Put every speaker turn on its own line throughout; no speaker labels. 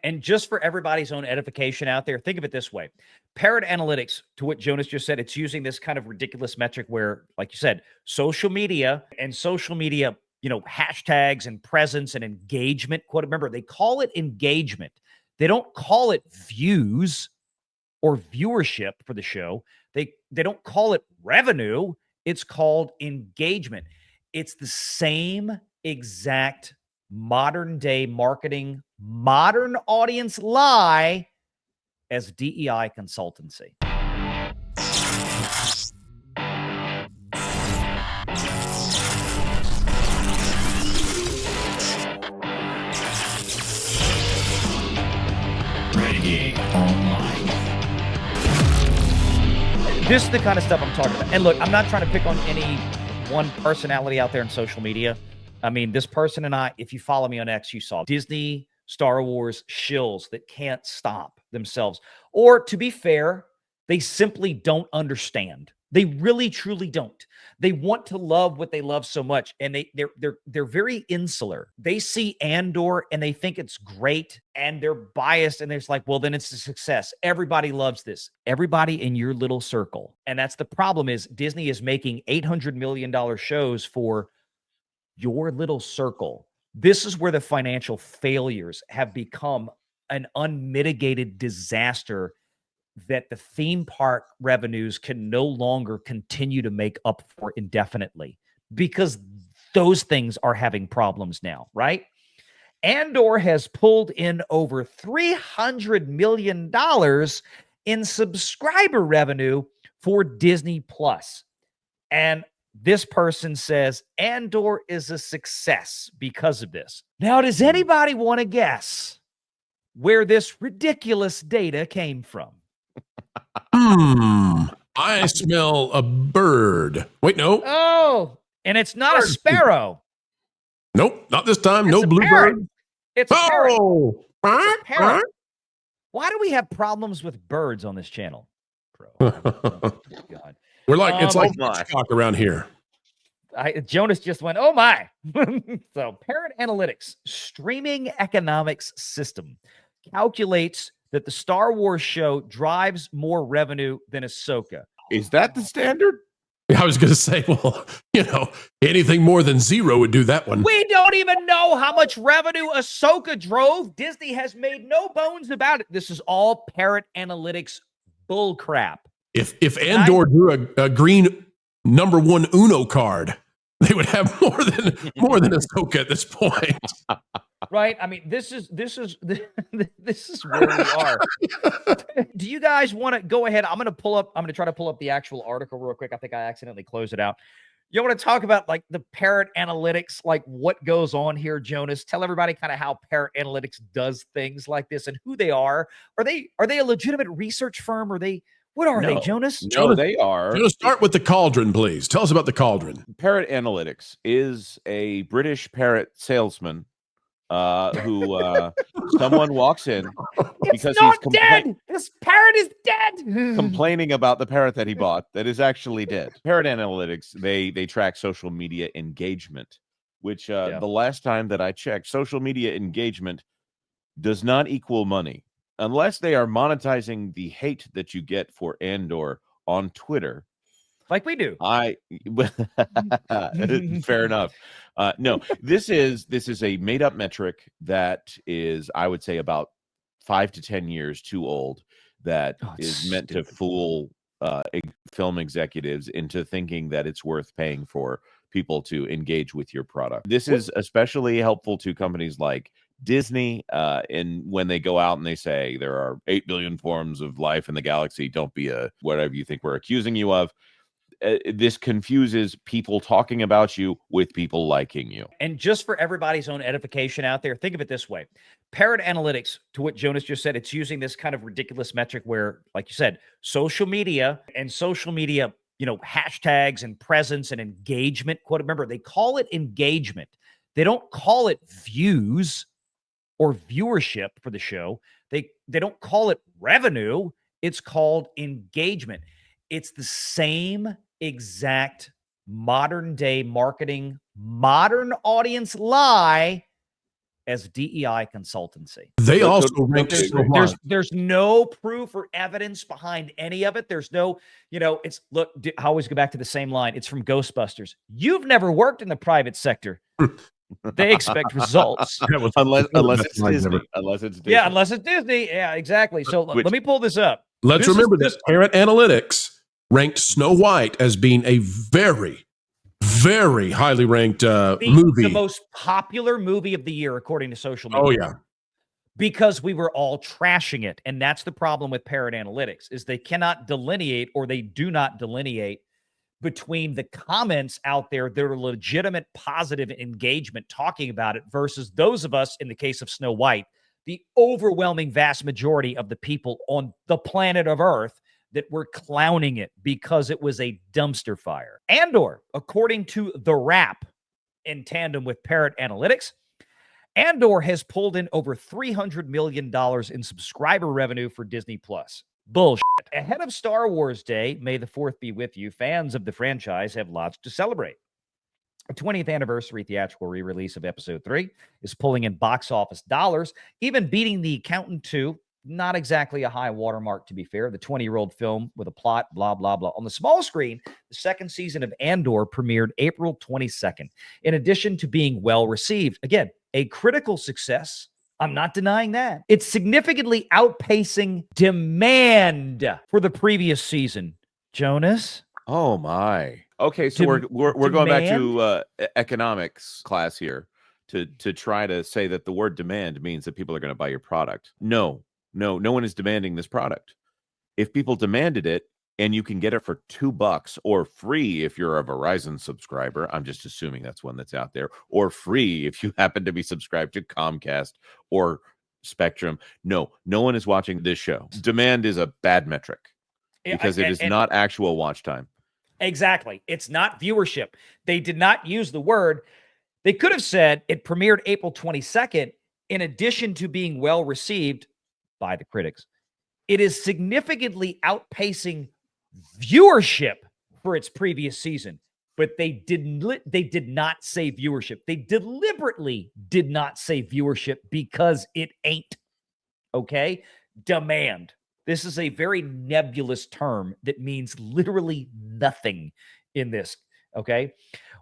And just for everybody's own edification out there, think of it this way. Parrot Analytics, to what Jonas just said, it's using this kind of ridiculous metric where, like you said, social media, hashtags and presence and engagement. Quote, remember, they call it engagement. They don't call it views or viewership for the show. They don't call it revenue. It's called engagement. It's the same exact modern day marketing, modern audience lie as DEI consultancy.
Renegade Online.
This is the kind of stuff I'm talking about. And look, I'm not trying to pick on any one personality out there in social media. I mean, this person and I, if you follow me on X, you saw Disney, Star Wars shills that can't stop themselves. Or to be fair, they simply don't understand. They really, truly don't. They want to love what they love so much, and they're very insular. They see Andor and they think it's great, and they're biased, and they're just like, well, then it's a success. Everybody loves this. Everybody in your little circle. And that's the problem is Disney is making $800 million shows for your little circle. This is where the financial failures have become an unmitigated disaster that the theme park revenues can no longer continue to make up for indefinitely because those things are having problems now, right? Andor has pulled in over $300 million in subscriber revenue for Disney Plus. And this person says Andor is a success because of this. Now, does anybody want to guess where this ridiculous data came from?
I smell a bird. Wait, no.
Oh, and it's not a sparrow.
Nope, not this time.
It's
no
a
bluebird.
It's a parrot.
Oh,
It's a parrot. Why do we have problems with birds on this channel, bro? God.
We're like it's like
my.
Hitchcock around here.
Jonas just went, oh my. So Parrot Analytics streaming economics system calculates that the Star Wars show drives more revenue than Ahsoka.
Is that the standard?
I was going to say, well, anything more than zero would do that one.
We don't even know how much revenue Ahsoka drove. Disney has made no bones about it. This is all Parrot Analytics bull crap.
If Andor drew a green number 1 Uno card, they would have more than Ahsoka at this point.
Right? I mean, this is where we are. Do you guys want to go ahead? I'm going to try to pull up the actual article real quick. I think I accidentally closed it out. You want to talk about like the Parrot Analytics, like what goes on here, Jonas? Tell everybody kind of how Parrot Analytics does things like this and who they are. Are they a legitimate research firm? What are they, Jonas?
No, they are.
Jonas, start with the cauldron, please. Tell us about the cauldron.
Parrot Analytics is a British parrot salesman who someone walks in because
he's dead. This parrot is dead.
Complaining about the parrot that he bought that is actually dead. Parrot Analytics, they track social media engagement, which the last time that I checked, social media engagement does not equal money. Unless they are monetizing the hate that you get for Andor on Twitter.
Like we do.
Fair enough. No, this is a made up metric that is, I would say, about 5 to 10 years too old. That is meant to fool film executives into thinking that it's worth paying for people to engage with your product. This is especially helpful to companies like Disney, and when they go out and they say there are 8 billion forms of life in the galaxy, don't be a whatever you think we're accusing you of. This confuses people talking about you with people liking you.
And just for everybody's own edification out there, think of it this way. Parrot Analytics, to what Jonas just said, it's using this kind of ridiculous metric where, like you said, social media, hashtags and presence and engagement. Quote, remember, they call it engagement. They don't call it views or viewership for the show. They don't call it revenue. It's called engagement. It's the same exact modern day marketing, modern audience lie as DEI consultancy.
They
So-
also
so-
ranked
okay,
Snow
great.
White.
There's no proof or evidence behind any of it. There's no, it's look, I always go back to the same line. It's from Ghostbusters. You've never worked in the private sector. They expect results.
That was
unless
one of the
unless
best
it's
lines
Disney.
ever.
Unless it's Disney.
Yeah, unless it's Disney. Yeah, exactly. So
Which-
let me pull this up.
Let's
This is-
remember
this-
that Parrot Analytics ranked Snow White as being a very, very highly ranked movie.
The most popular movie of the year, according to social media.
Oh yeah,
Because we were all trashing it. And that's the problem with Parrot Analytics, is they cannot delineate, or they do not delineate between the comments out there that are legitimate positive engagement talking about it versus those of us, in the case of Snow White, the overwhelming vast majority of the people on the planet of Earth that were clowning it because it was a dumpster fire. Andor, according to The Wrap, in tandem with Parrot Analytics, Andor has pulled in over $300 million in subscriber revenue for Disney Plus. Bullshit. Ahead of Star Wars Day, May the 4th be with you, fans of the franchise have lots to celebrate. A 20th anniversary theatrical re-release of Episode 3 is pulling in box office dollars, even beating The Accountant 2. Not exactly a high watermark, to be fair. The 20-year-old film with a plot, blah, blah, blah. On the small screen, the second season of Andor premiered April 22nd. In addition to being well received, again, a critical success. I'm not denying that. It's significantly outpacing demand for the previous season. Jonas?
Oh my. Okay, so we're going back to economics class here to try to say that the word demand means that people are going to buy your product. No one is demanding this product. If people demanded it and you can get it for $2 or free if you're a Verizon subscriber, I'm just assuming that's one that's out there, or free if you happen to be subscribed to Comcast or Spectrum. No one is watching this show. Demand is a bad metric because it is not actual watch time.
Exactly. It's not viewership. They did not use the word. They could have said it premiered April 22nd. In addition to being well received by the critics, it is significantly outpacing viewership for its previous season. But they did not say viewership. They deliberately did not say viewership because it ain't. Okay? Demand. This is a very nebulous term that means literally nothing in this, okay?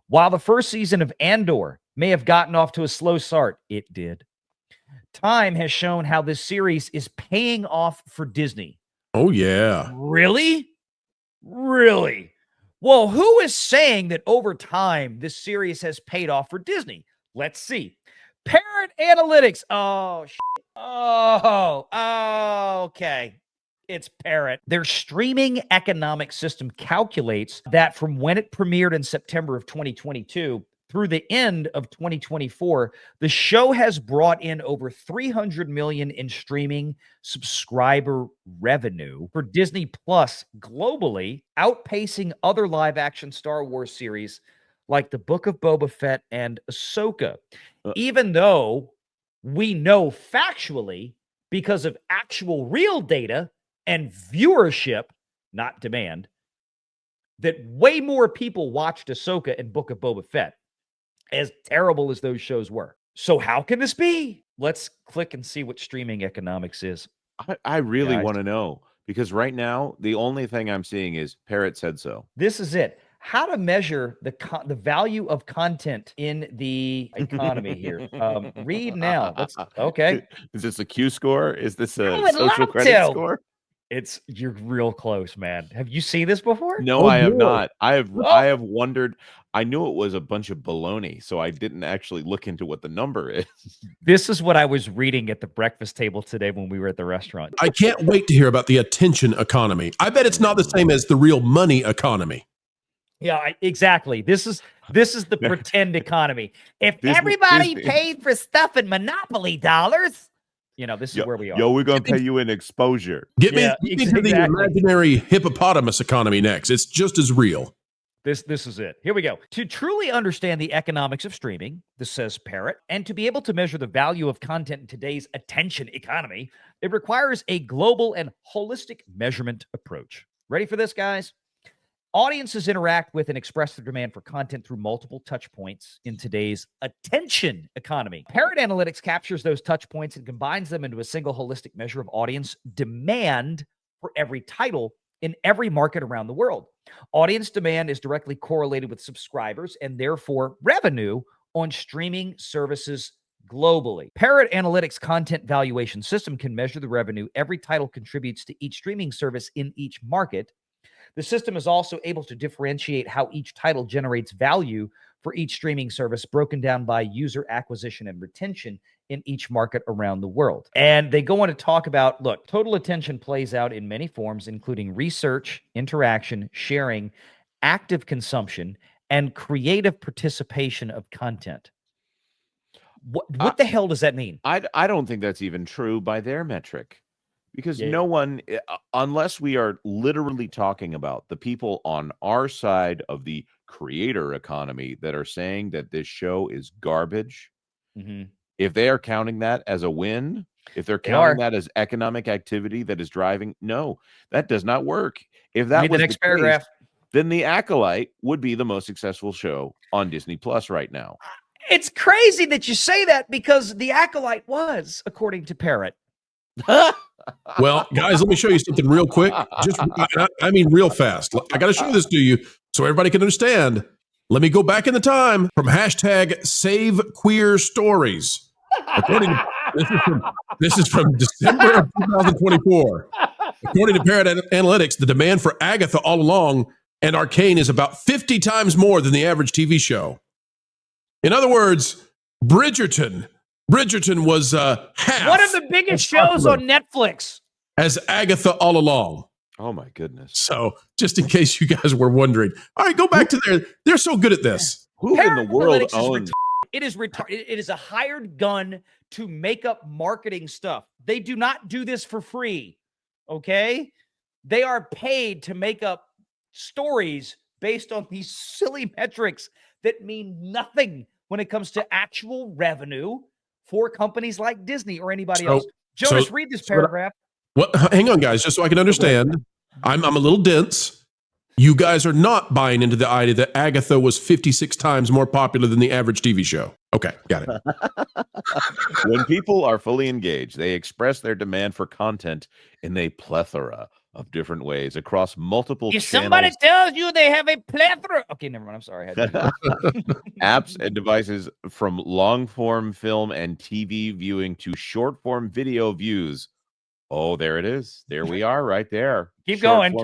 While the first season of Andor may have gotten off to a slow start, it did. Time has shown how this series is paying off for Disney.
oh yeah.
Really? Really? Well, who is saying that over time this series has paid off for Disney? Let's see. Parrot Analytics. Oh, shit. Okay. It's Parrot. Their streaming economic system calculates that from when it premiered in September of 2022 through the end of 2024, the show has brought in over $300 million in streaming subscriber revenue for Disney Plus globally, outpacing other live-action Star Wars series like The Book of Boba Fett and Ahsoka. Even though we know factually, because of actual real data and viewership, not demand, that way more people watched Ahsoka and Book of Boba Fett, as terrible as those shows were. So how can this be? Let's click and see what streaming economics is.
I really
Guys.
want to know, because right now the only thing I'm seeing is Parrot said so.
This is it. How to measure the value of content in the economy here. Read now. Okay.
Is this a Q score? Is this
I
a
would
social
love
credit
to.
score?
You're real close, man. Have you seen this before?
No,
Oh,
I have
boy.
not. I
Oh.
have wondered. I knew it was a bunch of baloney, so I didn't actually look into what the number is.
This is what I was reading at the breakfast table today when we were at the restaurant.
I can't wait to hear about the attention economy. I bet it's not the same as the real money economy.
Yeah, exactly. This is the pretend economy. If
Disney-
everybody
Disney.
paid for stuff in Monopoly dollars, this is where we are.
Yo, we're gonna pay you in exposure.
Get me,
Yeah,
get me to the
exactly.
imaginary hippopotamus economy next. It's just as real.
This is it. Here we go. To truly understand the economics of streaming, this says Parrot, and to be able to measure the value of content in today's attention economy, it requires a global and holistic measurement approach. Ready for this, guys? Audiences interact with and express their demand for content through multiple touch points in today's attention economy. Parrot Analytics captures those touch points and combines them into a single holistic measure of audience demand for every title in every market around the world. Audience demand is directly correlated with subscribers and therefore revenue on streaming services globally. Parrot Analytics content valuation system can measure the revenue every title contributes to each streaming service in each market. The system is also able to differentiate how each title generates value for each streaming service, broken down by user acquisition and retention in each market around the world. And they go on to talk about, look, total attention plays out in many forms, including research, interaction, sharing, active consumption, and creative participation of content. What the hell does that mean?
I don't think that's even true by their metric, because
Yeah.
no one, unless we are literally talking about the people on our side of the creator economy that are saying that this show is garbage, if they are counting that as a win, if they're counting that as economic activity that is driving, no, that does not work. If that was
the next
the case,
paragraph,
then The Acolyte would be the most successful show on Disney Plus right now.
it's crazy that you say that, because The Acolyte was, according to Parrot.
Well, guys, let me show you something real quick. Just, I mean, real fast. I got to show this to you so everybody can understand. Let me go back in the time from hashtag Save Queer Stories. According to, this is from December of 2024. According to Parrot Analytics, the demand for Agatha all along and Arcane is about 50 times more than the average TV show. In other words, Bridgerton was half
One of the biggest shows on Netflix
as Agatha all along.
Oh my goodness.
So just in case you guys were wondering, all right, go back to there. They're so good at this.
Who in the world owns?
It is retarded. It is a hired gun to make up marketing stuff. They do not do this for free. Okay? They are paid to make up stories based on these silly metrics that mean nothing when it comes to actual revenue for companies like Disney or anybody else. Jonas, read this paragraph.
Hang on, guys, just so I can understand. I'm a little dense. You guys are not buying into the idea that Agatha was 56 times more popular than the average TV show. Okay, got it.
When people are fully engaged, they express their demand for content in a plethora of different ways across multiple
If
channels.
somebody tells you they have a plethora. Okay, never mind. I'm sorry.
Apps and devices, from long form film and TV viewing to short form video views. Oh, there it is. There we are right there.
Keep going.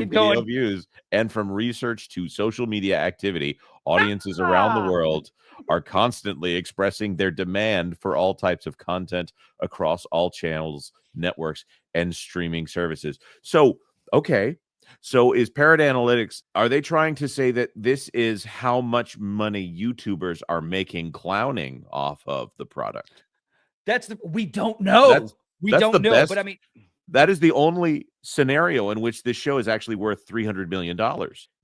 Views. And from research to social media activity, audiences around the world are constantly expressing their demand for all types of content across all channels, networks, and streaming services. So, okay. So is Parrot Analytics, are they trying to say that this is how much money YouTubers are making clowning off of the product?
We don't know. We don't know. But I mean,
that is the only scenario in which this show is actually worth $300 million.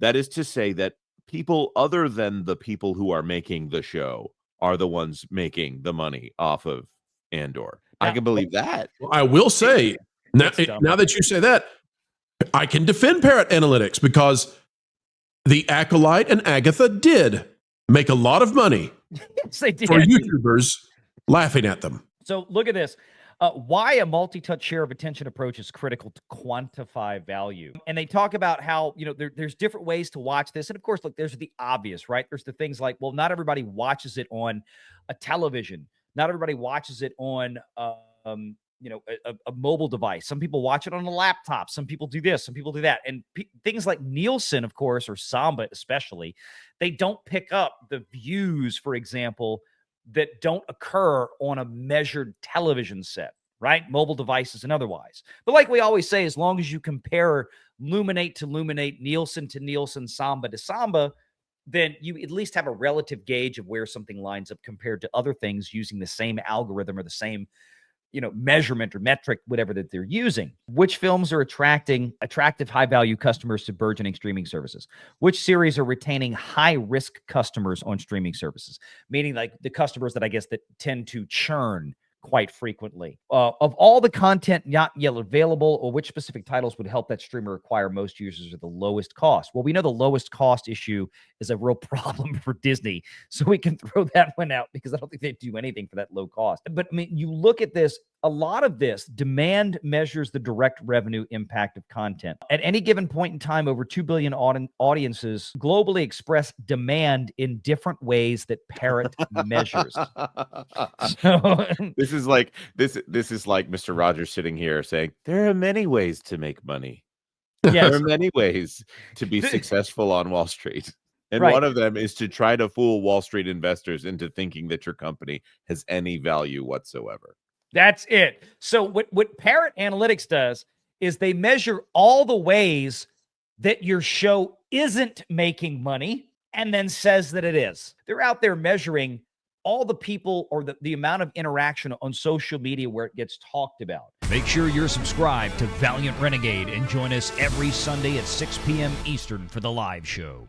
That is to say that people other than the people who are making the show are the ones making the money off of Andor. I can believe that.
Well, I will say, now that you say that, I can defend Parrot Analytics, because the Acolyte and Agatha did make a lot of money
yes, they did.
for YouTubers laughing at them.
So look at this. Why a multi-touch share of attention approach is critical to quantify value. And they talk about how, there's different ways to watch this. And of course, look, there's the obvious, right? There's the things like, well, not everybody watches it on a television. Not everybody watches it on, a mobile device. Some people watch it on a laptop. Some people do this. Some people do that. And things like Nielsen, of course, or Samba especially, they don't pick up the views, for example, that don't occur on a measured television set, right? Mobile devices and otherwise. But like we always say, as long as you compare Luminate to Luminate, Nielsen to Nielsen, Samba to Samba, then you at least have a relative gauge of where something lines up compared to other things using the same algorithm or the same, measurement or metric, whatever that they're using. Which films are attracting attractive high-value customers to burgeoning streaming services? Which series are retaining high-risk customers on streaming services? Meaning like the customers that I guess that tend to churn quite frequently. Of all the content not yet available, or which specific titles would help that streamer acquire most users at the lowest cost? Well, we know the lowest cost issue is a real problem for Disney, so we can throw that one out because I don't think they do anything for that low cost. But I mean, you look at this, a lot of this demand measures the direct revenue impact of content. At any given point in time, over 2 billion audiences globally express demand in different ways that Parrot measures. So,
This is like Mr. Rogers sitting here saying, there are many ways to make money. There
yes,
are many ways to be successful on Wall Street. And
Right.
one of them is to try to fool Wall Street investors into thinking that your company has any value whatsoever.
that's it. So what Parrot Analytics does is they measure all the ways that your show isn't making money and then says that it is. They're out there measuring all the people or the amount of interaction on social media where it gets talked about.
Make sure you're subscribed to Valiant Renegade and join us every Sunday at 6 p.m. Eastern for the live show.